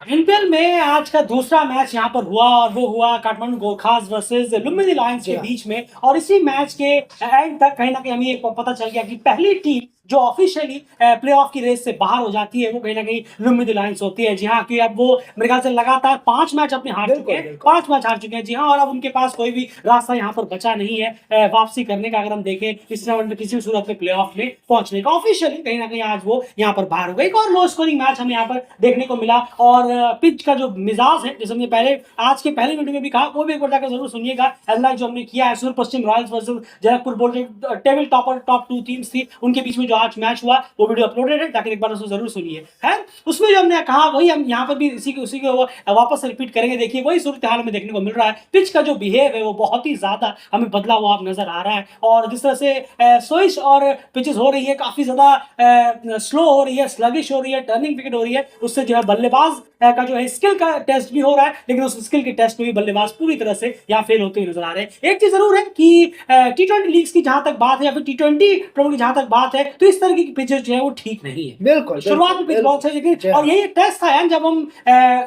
IPL में आज का दूसरा मैच यहाँ पर हुआ और वो हुआ काठमांडू गोरखास वर्सेस लुम्बिनी लायंस जी के हाँ। बीच में। और इसी मैच के एंड तक कहीं ना कहीं हमें ये पता चल गया कि पहली टीम जो ऑफिशियली प्लेऑफ की रेस से बाहर हो जाती है वो कहीं ना कहीं लुम्बिनी लायंस होती है। जी हाँ, कि अब वो मेरे ख्याल से लगातार 5 मैच अपने हार चुके बिल्कुल, हैं, बिल्कुल। 5 मैच हार चुके हैं। जी हाँ, और अब उनके पास कोई भी रास्ता यहाँ पर बचा नहीं है वापसी करने का। अगर हम देखें इस राउंड में किसी भी सूरत में प्लेऑफ में पहुंचने का, ऑफिशियली कहीं ना कहीं आज वो यहाँ पर बाहर हो गई। एक और लो स्कोरिंग मैच हमें यहाँ पर देखने को मिला। और पिच का जो मिजाज है, जैसे हमने पहले आज के पहले वीडियो में भी कहा, वो भी एक बार जाकर जरूर सुनिएगा। एनालाइज जो हमने किया है सूर्य पश्चिम रॉयल्स वर्सेस जनकपुर बोल टेबल टॉपर टॉप 2 टीम्स थी, उनके बीच में जो आज मैच हुआ वो वीडियो अपलोडेड है, ताकि एक बार उसको जरूर सुनिए। है उसमें जो हमने कहा वही हम यहाँ पर भी उसी को वापस रिपीट करेंगे। देखिए वही सूरत हाल में देखने को मिल रहा है। पिच का जो बिहेव है वो बहुत ही ज्यादा हमें बदला हुआ नजर आ रहा है। और जिस तरह से स्विच और पिचेस हो रही है, काफी ज्यादा स्लो हो रही है, स्लगिश हो रही है, टर्निंग विकेट हो रही है, उससे जो है बल्लेबाज का जो है स्किल का टेस्ट भी हो रहा है, लेकिन उस स्किल के टेस्ट में भी बल्लेबाज पूरी तरह से यहाँ फेल होते हुए नजर आ रहे हैं। एक चीज जरूर है कि टी20 लीग्स की जहां तक बात है या फिर टी20 टूर्नामेंट की जहां तक बात है, तो इस तरह की पिचेस जो है वो ठीक नहीं है। बिल्कुल, शुरुआत में पिच बिल्कुल, बहुत है, लेकिन और यही एक टेस्ट था यार, जब हम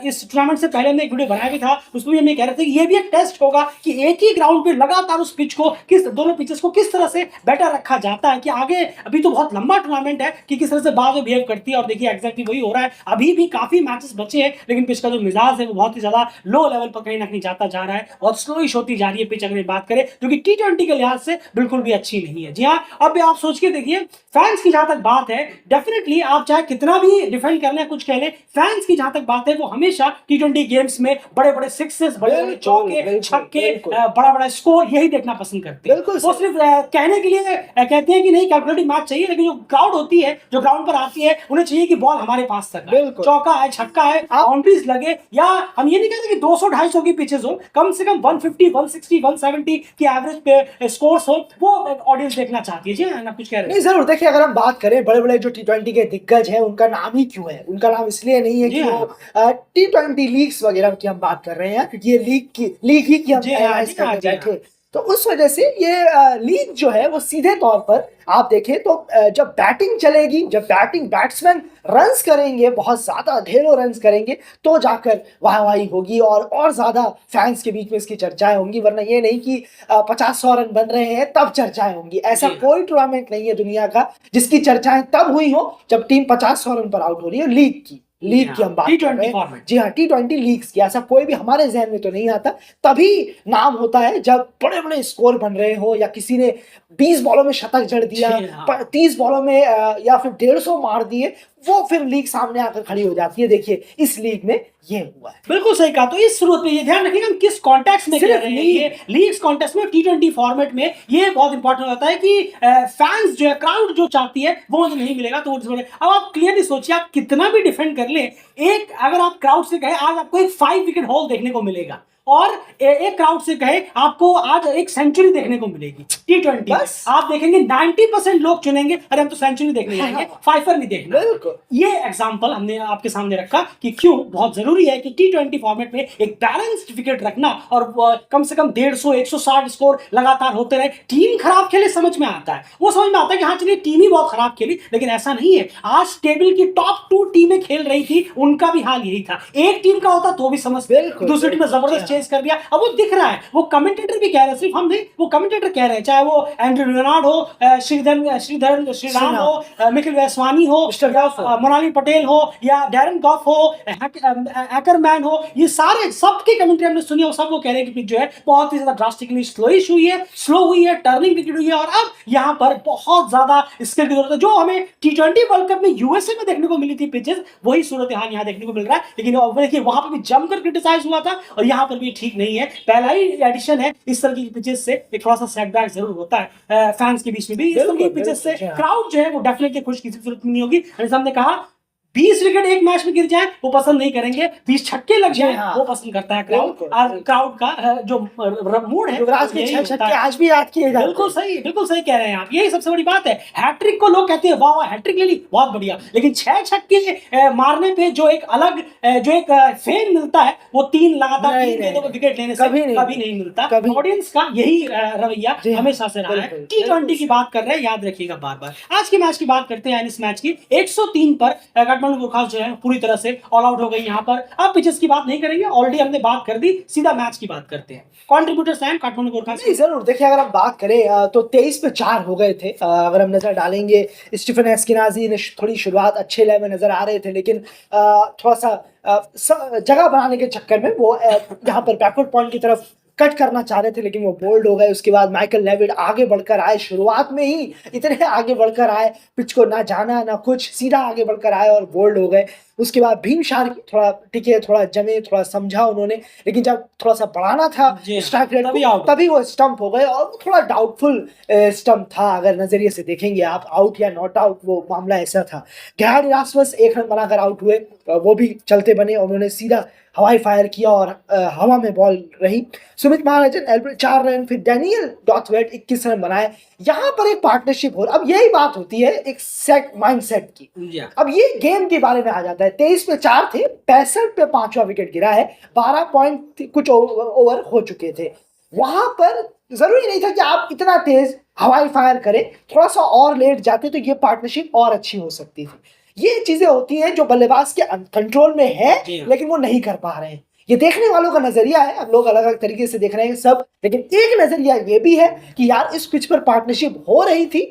इस टूर्नामेंट से पहले हमने एक वीडियो बनाया भी था, उसमें भी हम ये कह रहे थे कि ये भी एक टेस्ट होगा कि एक ही ग्राउंड पे लगातार उस पिच को दोनों पिचेस को किस तरह से बेटर रखा जाता है, कि आगे अभी तो बहुत लंबा टूर्नामेंट है कि किस तरह से बाद में बिहेव करती है। और देखिए एग्जैक्टली वही हो रहा है। अभी भी काफी मैचेस बचे हैं, लेकिन पिच का जो मिजाज है वो बहुत ही ज्यादा लो लेवल पर कहीं ना कहीं जाता जा रहा है और स्लोइश होती जा रही है पिच, अगर बात करें, जो कि टी20 के लिहाज से बिल्कुल भी अच्छी नहीं है। जी हाँ, अब भी आप सोच के देखिए, फैंस की जहां तक बात है, डेफिनेटली आप चाहे कितना भी डिफेंड कर लें, कुछ कह लें, फैंस की जहां तक बात है वो हमेशा टी20 गेम्स में बड़े बड़े सिक्सेस, बड़े बड़े चौके, छक्के, बड़ा बड़ा स्कोर, यही देखना पसंद करते हैं। वो सिर्फ कहने के लिए कहते हैं कि नहीं कैलकुलेटिव मैच चाहिए, लेकिन जो क्राउड होती है, जो ग्राउंड पर आती है, उन्हें चाहिए कि बॉल हमारे पास तक आए, चौका है, छक्का है, बाउंड्रीज लगे। या हम ये नहीं कहते कि 200-250 की पिचेस हो, कम से कम 150, 160, 170 की एवरेज पे स्कोर्स हो, वो ऑडियंस देखना चाहती है। जी ना, कुछ कह रहे हैं? नहीं, जरूर। देखिए, अगर हम बात करें बड़े-बड़े जो टी20 के दिग्गज हैं, उनका नाम ही क्यों है? उनका नाम इसलिए नहीं है कि वो टी20 लीग्स वगैरह की हम बात कर रहे हैं, क्योंकि ये लीग ही की हम एनालाइज करने बैठे। तो उस वजह से ये लीग जो है वो सीधे तौर पर आप देखें तो जब बैटिंग चलेगी, जब बैट्समैन रन्स करेंगे, बहुत ज्यादा ढेरों रन्स करेंगे, तो जाकर वाहवाही होगी और ज्यादा फैंस के बीच में इसकी चर्चाएं होंगी। वरना ये नहीं कि 50-100 रन बन रहे हैं तब चर्चाएं होंगी। ऐसा कोई टूर्नामेंट नहीं है दुनिया का जिसकी चर्चाएं तब हुई हो जब टीम 50-100 रन पर आउट हो रही है। लीग की हम बात कर रहे हैं। जी हाँ, टी20 लीग्स की। ऐसा कोई भी हमारे जहन में तो नहीं आता। तभी नाम होता है जब बड़े बड़े स्कोर बन रहे हो, या किसी ने 20 बॉलों में शतक जड़ दिया, 30 बॉलों में या फिर 150 मार दिए, वो फिर लीग सामने आकर खड़ी हो जाती है। देखिए इस लीग में ये हुआ है। बिल्कुल सही कहा। तो इस शुरुआत में ये ध्यान रखिएगा हम किस कॉन्टेक्स्ट में कर रहे हैं। ये लीग्स कॉन्टेक्स्ट में, टी20 फॉर्मेट में ये बहुत इंपॉर्टेंट होता है कि फैंस जो है, क्राउड जो चाहती है वो नहीं मिलेगा। तो अब आप क्लियरली सोचिए, आप कितना भी डिफेंड कर ले, एक अगर आप क्राउड से कहे आज आपको एक 5 विकेट हॉल देखने को मिलेगा, और एक क्राउड से कहे आपको आज एक सेंचुरी देखने को मिलेगी टी20, बस आप देखेंगे 90% लोग चुनेंगे अरे हम तो सेंचुरी देखने जाएंगे, फाइफर नहीं देखना। ये एग्जांपल हमने आपके सामने रखा कि क्यों बहुत जरूरी है कि टी20 फॉर्मेट में एक बैलेंस्ड विकेट रखना, और कम से कम 150, 160 स्कोर लगातार होते रहे। टीम खराब खेले समझ में आता है, वो समझ में आता है कि हाँ चलिए टीम ही बहुत खराब खेली, लेकिन ऐसा नहीं है। आज टेबल की टॉप 2 टीमें खेल रही थी, उनका भी हाल यही था। एक टीम का होता तो भी समझते, दूसरी टीम में जबरदस्त कर दिया। अब वो दिख रहा है, वो कमेंटेटर भी कह रहे हैं, सिर्फ हम नहीं, वो कमेंटेटर कह रहे हैं, चाहे वो एंड्रू लियोनार्ड हो, श्रीराम हो, मिकेल वैस्वानी हो, मोनाली पटेल हो, या डैरन गॉफ हो, हैकरमैन हो, ये सारे सबके कमेंट्री हमने सुनी, और सब वो कह रहे हैं कि पिच जो है बहुत ही ज्यादा ड्रास्टिकली स्लोइश हुई है, स्लो हुई है, टर्निंग विकेट हुई है, और अब यहाँ पर बहुत ज्यादा स्किल की जरूरत है। जो हमें टी20 वर्ल्ड कप में यूएसए में देखने को मिली थी पिचेस, वही सूरत हाल यहाँ देखने को मिल रहा है। लेकिन देखिए वहां पर भी जमकर क्रिटिसाइज हुआ था, और यहाँ पर भी ठीक नहीं है। पहला ही एडिशन है, इस तरह की पिचेस से एक थोड़ा सा सेटबैक जरूर होता है फैंस के बीच में भी। इस तरह की पिचेस से क्राउड जो है वो डेफिनेटली खुश किसी सूरत में नहीं होगी। जैसे हमने कहा 20 विकेट एक मैच में गिर जाए वो पसंद नहीं करेंगे, 20 छक्के लग जाए वो पसंद करता है क्राउड। क्राउड का जो मूड है, युवराज के 6 छक्के आज भी याद किए जाते हैं। बिल्कुल सही कह रहे हैं आप। यही सबसे बड़ी बात है। हैट्रिक को लोग कहते हैं वाह वाह हैट्रिक ले ली, बहुत बढ़िया, लेकिन 6 छक्के मारने पे जो एक अलग जो एक फेम मिलता है, वो 3 लगातार विकेट लेने से कभी नहीं मिलता। ऑडियंस का यही रवैया हमेशा से रहा है। टी20 की बात कर रहे हैं, याद रखिएगा बार बार। आज के मैच की बात करते हैं, इस मैच की 103 पर काठमांडू गोरखास जो है पूरी तरह से ऑल आउट हो गई यहाँ पर। अब पिचेस की बात नहीं करेंगे, ऑलरेडी हमने बात कर दी, सीधा मैच की बात करते हैं। कॉन्ट्रीब्यूटर्स हैं काठमांडू गोरखास नहीं जरूर देखिए, अगर हम बात करें तो 23 पे 4 हो गए थे। अगर हम नजर डालेंगे, स्टीफन एस्किनाजी ने थोड़ी शुरुआत अच्छे लेवल में नजर आ रहे थे, लेकिन थोड़ा सा जगह बनाने के चक्कर में वो यहाँ पर बैकवर्ड पॉइंट की तरफ कट करना चाह रहे थे, लेकिन वो बोल्ड हो गए। उसके बाद माइकल लेविड आगे बढ़कर आए, शुरुआत में ही इतने आगे बढ़कर आए, पिच को ना जाना ना कुछ, सीधा आगे बढ़कर आए और बोल्ड हो गए। उसके बाद भीम शार्की थोड़ा टिके, थोड़ा जमे, थोड़ा समझा उन्होंने, लेकिन जब थोड़ा सा बढ़ाना था स्ट्राइक रेट तभी वो स्टंप हो गए, और वो थोड़ा डाउटफुल स्टंप था। अगर नजरिए से देखेंगे आप, आउट या नॉट आउट, वो मामला ऐसा था। गैराड इरास्मस 1 रन बनाकर आउट हुए, वो भी चलते बने, उन्होंने सीधा हवाई फायर किया और हवा में बॉल रही। सुमित महाराजन एल्बर्ट 4 रन, फिर डैनियल डॉथवेट 21 रन बनाए। यहाँ पर एक पार्टनरशिप हो, अब यही बात होती है एक सेट माइंडसेट की। अब ये गेम के बारे में आ जाता है। 23 पे 4 थे, 65 पे 5वां विकेट गिरा है, 12 पॉइंट कुछ ओवर हो चुके थे। वहां पर जरूरी नहीं था कि आप इतना तेज हवाई फायर करें, थोड़ा सा और लेट जाते तो ये पार्टनरशिप और अच्छी हो सकती थी। ये चीजें होती हैं जो बल्लेबाज के कंट्रोल में है, लेकिन वो नहीं कर पा रहे हैं। ये देखने वालों का नजरिया है, अब लोग अलग अलग तरीके से देख रहे हैं सब, लेकिन एक नजरिया ये भी है कि यार इस पिच पर पार्टनरशिप हो रही थी,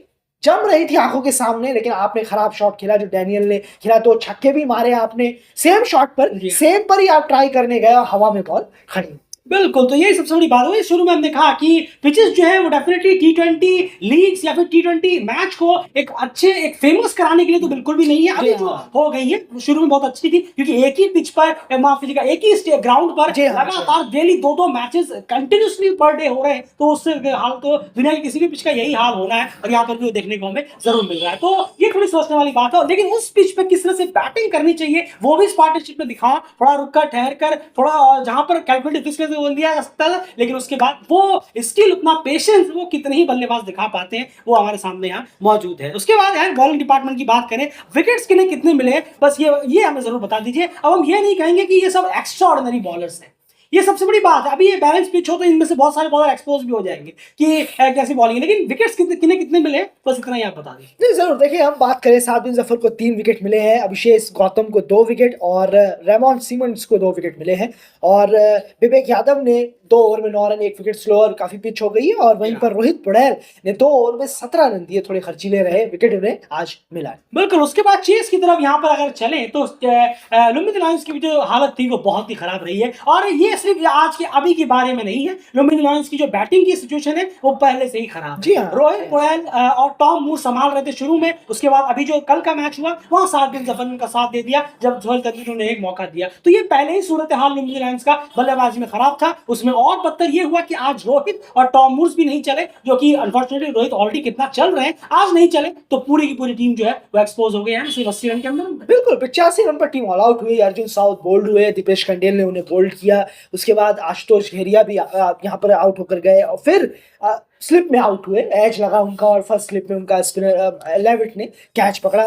जम रही थी आंखों के सामने, लेकिन आपने खराब शॉट खेला जो डैनियल ने खेला। 2 छक्के भी मारे आपने सेम शॉट पर, सेम पर ही आप ट्राई करने गए और हवा में बॉल खड़ी। बिल्कुल, तो यही सबसे बड़ी बात हुई। शुरू में हमने कहा कि पिचेस जो है वो डेफिनेटली T20 लीग्स या फिर T20 मैच को एक अच्छे, एक फेमस कराने के लिए तो बिल्कुल भी नहीं है। अभी जो हो गई है शुरू में बहुत अच्छी थी, क्योंकि एक ही पिच पर, माफ कीजिएगा, एक ही ग्राउंड पर लगातार daily 2-2 matches continuously per day हो रहे हैं, तो उससे हाल तो दुनिया के किसी भी पिच का यही हाल होना है, और यहाँ पर भी देखने को हमें जरूर मिल रहा है। तो ये थोड़ी सोचने वाली बात है। लेकिन उस पिच पर किस तरह से बैटिंग करनी चाहिए वो भी इस पार्टनरशिप में दिखाओ, थोड़ा रुक कर, ठहर कर, थोड़ा जहां पर कैलकुलेटिव बोल दिया जा सकता है, लेकिन उसके बाद वो स्किल, उतना पेशेंस वो कितने ही बल्लेबाज दिखा पाते हैं, वो हमारे सामने यहाँ मौजूद है। उसके बाद यार बॉलिंग डिपार्टमेंट की बात करें, विकेट्स कितने मिले, बस ये हमें जरूर बता दीजिए। अब हम ये नहीं कहेंगे कि ये सब एक्स्ट्रा ऑर्डिनरी बॉलर्स हैं, ये सबसे बड़ी बात है। अभी ये बैलेंस पिच हो तो इनमें से बहुत सारे बॉलर एक्सपोज भी हो जाएंगे कि कैसी बॉलिंग है, लेकिन विकेट्स कितने मिले, बस इतना ही आप बता दीजिए। जरूर देखिए, हम बात करें, साबिन जफर को 3 विकेट मिले हैं, अभिषेक गौतम को 2 विकेट और रेमॉन सिमंड्स को 2 विकेट मिले हैं, और विवेक यादव ने 2 ओवर में 9 रन, 1 विकेट स्लोअर, काफी पिच हो गई है। और वहीं पर रोहित पड़ैल ने 2 ओवर में 17 रन दिए, थोड़े खर्चीले रहे, विकेट उन्हें आज मिला है। बिल्कुल। उसके बाद चेस की तरफ यहाँ पर अगर चले तो लुम्बिनी लायंस की जो हालत थी वो बहुत ही खराब रही है, और ये सिर्फ आज के अभी के बारे में नहीं है। लुम्बिनी लायंस की जो बैटिंग की सिचुएशन है वो पहले से ही खराब है। रोहित पड़ैल और टॉम मूर संभाल रहे थे शुरू में, उसके बाद अभी जो कल का मैच हुआ वहां साबिन जफर का साथ दे दिया जब जोएल तंजीर ने एक मौका दिया। तो ये पहले ही सूरत हाल लुम्बिनी लायंस का बल्लेबाजी में खराब था। उसमें और बदतर ये हुआ कि आज रोहित और टॉम मूर्स भी नहीं चले, जो कि अनफॉर्चुनेटली रोहित ऑलरेडी कितना चल रहे हैं, आज नहीं चले तो पूरी की पूरी टीम जो है वो एक्सपोज हो गई है सिर्फ 80 रन के अंदर। बिल्कुल, 85 रन पर टीम ऑल आउट हुई। अर्जुन साउथ बोल्ड हुए, दीपेश कंडेल ने उन्हें बोल्ड किया। उसके बाद आशुतोष घेरिया भी यहाँ पर आउट होकर गए, और फिर स्लिप में आउट हुए, एज लगा उनका, और फर्स्ट स्लिप में उनका स्पिनर लेविट ने कैच पकड़ा।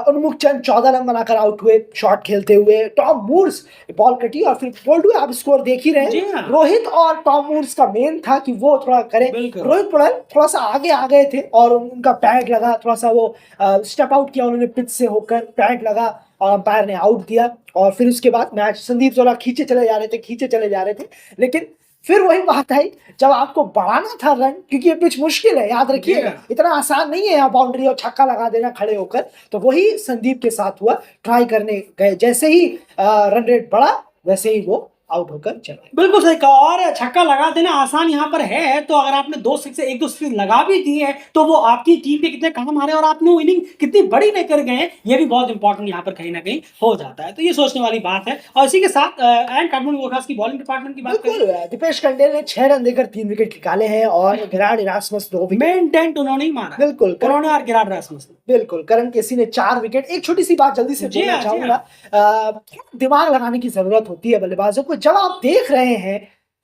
उन्मुख चंद 14 रन बनाकर आउट हुए शॉट खेलते हुए। टॉम मूर्स बॉल कटी और फिर बोल्ड हुए। आप स्कोर देख ही रहे हैं, रोहित और टॉम मूर्स का मेन था कि वो थोड़ा करें। रोहित पड़ैल थोड़ा सा आगे आ गए थे और उनका पैड लगा, थोड़ा सा वो स्टेप आउट किया उन्होंने पिच से होकर, पैड लगा और अंपायर ने आउट दिया। और फिर उसके बाद मैच संदीप जोला खींचे चले जा रहे थे, लेकिन फिर वही बात आई, जब आपको बढ़ाना था रन, क्योंकि ये पिच मुश्किल है, याद रखिएगा, इतना आसान नहीं है यहाँ बाउंड्री और छक्का लगा देना खड़े होकर। तो वही संदीप के साथ हुआ, ट्राई करने गए, जैसे ही रन रेट बढ़ा वैसे ही वो आउट होकर चले। बिल्कुल सही कहा। और छक्का लगा देना आसान यहाँ पर है, तो अगर आपने 2 सिक्स 1-2 सिक्स लगा भी दिए हैं तो वो आपकी टीम पे कितने काम आ रहे हैं और आपने वो इनिंग कितनी बड़ी लेकर गए हैं, ये भी बहुत इंपॉर्टेंट यहाँ पर कहीं ना कहीं हो जाता है। तो ये सोचने वाली बात है। और इसी के साथ एंड काठमांडू गोरखास की बॉलिंग डिपार्टमेंट की बात करें, दीपेश कंडेल ने 6 रन देकर 3 विकेट निकाले हैं, और Gerhard Erasmus 2 wicket. Main dent उन्होंने ही मारा। बिल्कुल, उन्होंने और गैराड इरास्मस। बिल्कुल, करण केसी ने 4 विकेट। एक छोटी सी बात जल्दी से बोलना चाहूंगा, दिमाग लगाने की जरूरत होती है बल्लेबाजों को। जब आप देख रहे हैं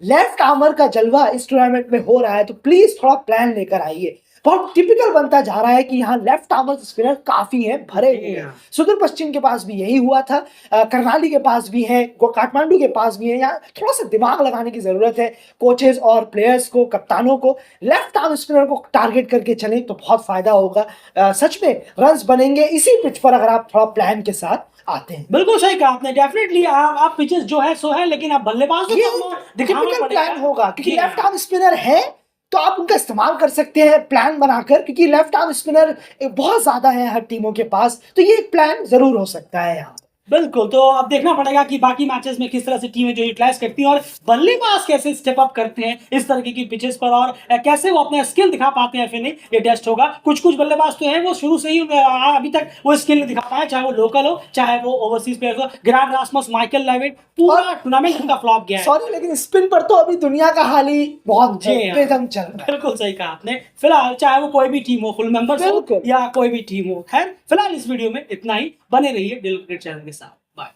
लेफ्ट आर्मर का जलवा इस टूर्नामेंट में हो रहा है, तो प्लीज थोड़ा प्लान लेकर आइए। बहुत टिपिकल बनता जा रहा है कि यहाँ लेफ्ट आर्मर स्पिनर काफी हैं, भरे हुए हैं। सुदूर पश्चिम के पास भी यही हुआ था, करनाली के पास भी है, काठमांडू के पास भी है। यहाँ थोड़ा सा दिमाग लगाने की जरूरत है कोचेस और प्लेयर्स को, कप्तानों को। लेफ्ट आर्म स्पिनर को टारगेट करके चलें तो बहुत फायदा होगा। सच में रन्स बनेंगे इसी पिच पर अगर आप थोड़ा प्लान के साथ आते हैं। बिल्कुल सही कहा आपने। डेफिनेटली आप पिचेस जो है सो है, लेकिन आप बल्लेबाज ये को दिखाना टिपिकल पड़ेगा। प्लान होगा क्योंकि जी लेफ्ट हाँ। आर्म स्पिनर है तो आप उनका इस्तेमाल कर सकते हैं प्लान बनाकर, क्योंकि लेफ्ट आर्म स्पिनर बहुत ज्यादा है हर टीमों के पास, तो ये एक प्लान जरूर हो सकता है यहाँ। बिल्कुल, तो अब देखना पड़ेगा कि बाकी मैचेस में किस तरह से टीमें जो यूटिलाइज करती हैं और बल्लेबाज कैसे स्टेप अप करते हैं इस तरीके की पिचेस पर, और कैसे वो अपना स्किल दिखा पाते हैं, फिर नहीं ये टेस्ट होगा। कुछ कुछ बल्लेबाज तो हैं वो शुरू से ही अभी तक वो स्किल नहीं दिखा पाए, चाहे वो लोकल हो चाहे वो ओवरसीज प्लेयर हो। ग्रांट रासमस, माइकल लेविट, पूरा टूर्नामेंट उनका फ्लॉप गया है। सॉरी लेकिन स्पिन पर तो अभी दुनिया का हाल ही बहुत जी हाँ। बेदम चल रहा है। बिल्कुल सही कहा आपने। फिलहाल चाहे वो कोई भी टीम हो, फुल मेंबर्स हो बिल्कुल। या कोई भी टीम हो, खैर फिलहाल इस वीडियो में इतना ही। बने रहिए दिल क्रिकेट चैनल के साथ। बाय।